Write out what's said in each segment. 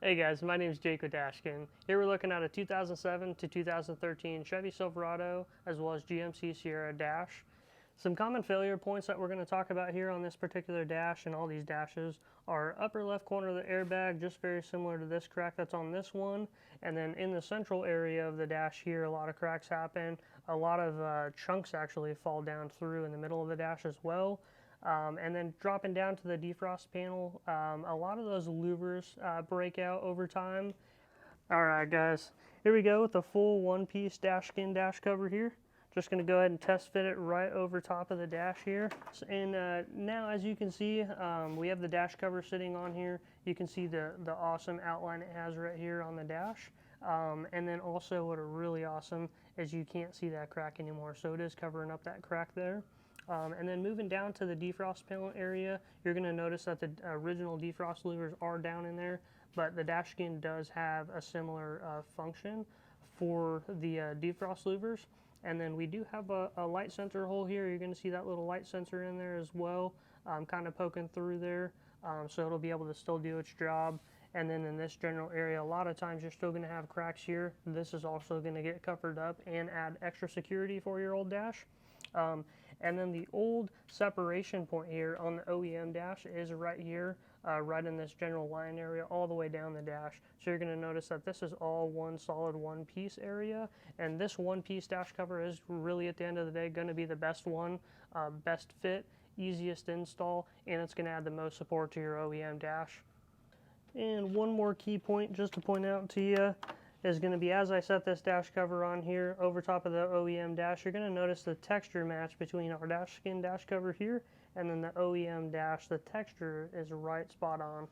Hey guys, my name is Jake with DashSkin. Here we're looking at a 2007 to 2013 Chevy Silverado as well as GMC Sierra dash. Some common failure points that we're going to talk about here on this particular dash and all these dashes are upper left corner of the airbag, just very similar to this crack that's on this one. And then in the central area of the dash here, a lot of cracks happen. A lot of chunks actually fall down through in the middle of the dash as well. And then dropping down to the defrost panel, a lot of those louvers break out over time. All right, guys, here we go with the full one-piece DashSkin dash cover here. Just going to go ahead and test fit it right over top of the dash here. And now, as you can see, we have the dash cover sitting on here. You can see the awesome outline it has right here on the dash. And then also what are really awesome is you can't see that crack anymore. So it is covering up that crack there. And then moving down to the defrost panel area, you're going to notice that the original defrost louvers are down in there, but the DashSkin does have a similar function for the defrost louvers. And then we do have a light sensor hole here. You're going to see that little light sensor in there as well, kind of poking through there. So it'll be able to still do its job. And then in this general area, a lot of times you're still going to have cracks here. This is also going to get covered up and add extra security for your old dash. And then the old separation point here on the OEM dash is right here, right in this general line area all the way down the dash. So you're going to notice that this is all one solid one piece area, and this one piece dash cover is really at the end of the day going to be the best one, best fit, easiest install, and it's going to add the most support to your OEM dash. And one more key point just to point out to you is going to be, as I set this dash cover on here over top of the OEM dash, you're going to notice the texture match between our DashSkin dash cover here and then the OEM dash. The texture is right spot on.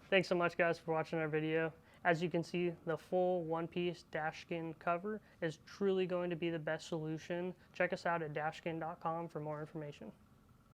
Thanks so much, guys, for watching our video. As you can see, the full one-piece DashSkin cover is truly going to be the best solution. Check us out at dashskin.com for more information.